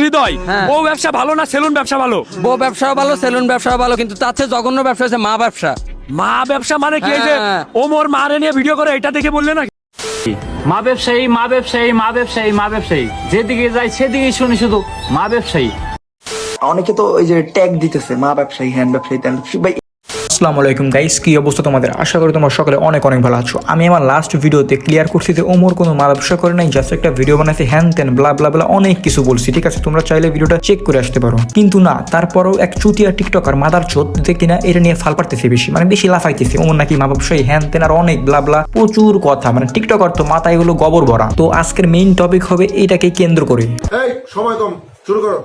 হৃদয় ও ব্যবসা ভালো না সেলুন ব্যবসা ভালো? বউ ব্যবসাও ভালো, সেলুন ব্যবসাও ভালো, কিন্তু তার চেয়ে জঘন্য ব্যবসা হচ্ছে মা ব্যবসা। মা ব্যবসা মানে কি? এই যে হ্যাঁ। ওমর মারে নিয়ে ভিডিও করে এটা দেখে বললে না? মা ব্যবসায়ী, মা ব্যবসায়ী, মা ব্যবসায়ী, মা ব্যবসায়ী, যেদিকে যাই সেদিকে শুনি শুধু মা ব্যবসায়ী। অনেকে তো ওই যে ট্যাগ দিতেছে মা ব্যবসায়ী, হ্যান্ড ব্যবসায়ী, ত্যান ব্যবসায়ী। ভাই আসসালামু আলাইকুম গাইস, কি অবস্থা তোমাদের? আশা করি তোমরা সকলে অনেক অনেক ভালো আছো। আমি আমার লাস্ট ভিডিওতে ক্লিয়ার করছি যে ওমর কোনো মা ব্যবসা করে নাই, জাস্ট একটা ভিডিও বানাইছে, হ্যান ত্যান ব্লা ব্লা ব্লা অনেক কিছু বলছি, ঠিক আছে? তোমরা চাইলে ভিডিওটা চেক করে আসতে পারো। কিন্তু না, তারপরও এক চুটিয়া টিকটকার মাদার চোদ যে কিনা এটা নিয়ে ফাল পারতেছে বেশি, মানে বেশি লাফাইতেছে ওমর নাকি মা ব্যবসায়ী, হ্যান ত্যান আর অনেক ব্লা ব্লা প্রচুর কথা। মানে টিকটকার তো মাথায় হলো গোবর ভরা। তো আজকের মেইন টপিক হবে এটাকে কেন্দ্র করে। এই সময় কম, শুরু করো।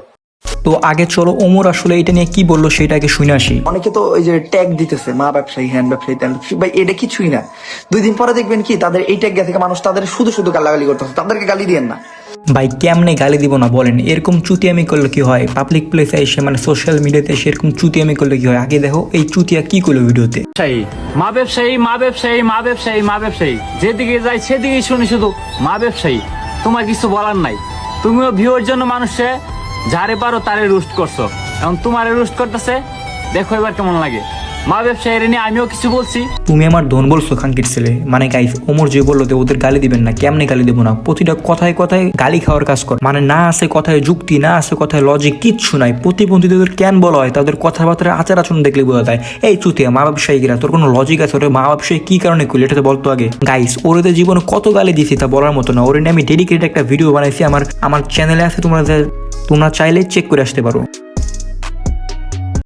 তো আগে চলো ওমর আসলে এটা নিয়ে কি বললো সেটাকে শুনে আসি। অনেকে তো ওই যে ট্যাগ দিতেছে মা ব্যবসায়ী, হ্যান্ড ব্যবসায়ী, ত্যান ব্যবসায়ী। ভাই এটা কিছুই না। 2 দিন পরে দেখবেন কি তাদের এই ট্যাগ থেকে মানুষ তাদের শুধু শুধু গালাগালি করতেছে। তাদেরকে গালি দিয়েন না ভাই, কেমনে গালি দিব না বলেন? এরকম চুতিয়ামি করলে কি হয়? পাবলিক প্লেসে এসে মানে সোশ্যাল মিডিয়াতে এসে এরকম চুতিয়ামি করলে কি হয়? আগে দেখো এই চুতিয়া কি করলো ভিডিওতে। মা ব্যবসায়ী, মা ব্যবসায়ী, মা ব্যবসায়ী, মা ব্যবসায়ী, যেদিকে যাই সেদিকে শুনি শুধু মা ব্যবসায়ী। তোমার কিছু বলার নাই। তুমিও ভিউর জন্য মানুষে যারে পারো তারে রুস্ট করছো, এখন তোমারে রুস্ট করতেছে, দেখো এবার কেমন লাগে। মা ব্যবসায়ীর নিয়ে আমিও কিছু বলছি। তুমি আমার ধন বলছো খানকির ছেলে। মানে গাইস, ওমর যে বললো যে ওদের গালি দিবেন না, কেমনে গালি দেবো না? প্রতিটা কথায় কথায় গালি খাওয়ার কাজ কর। মানে না আছে কথায় যুক্তি, না আছে কথায় লজিক, কিচ্ছু নাই। প্রতিবন্ধীদের কেন বলা হয়? তাদের কথাবার্তা আচার আচরণ দেখলে বোঝা যায়। এই চুতিয়া মা ব্যবসায়ীরা, তোর কোনো লজিক আছে? ওরে মা ব্যবসায়ী কি কারণে করলি এটা তো বলতো আগে। গাইস, ওদের জীবনে কত গালি দিয়েছি তা বলার মতো না। ওরে নিয়ে আমি ডেডিকেটেড একটা ভিডিও বানাইছি, আমার চ্যানেলে আছে, তোমরা চাইলে চেক করে আসতে পারো।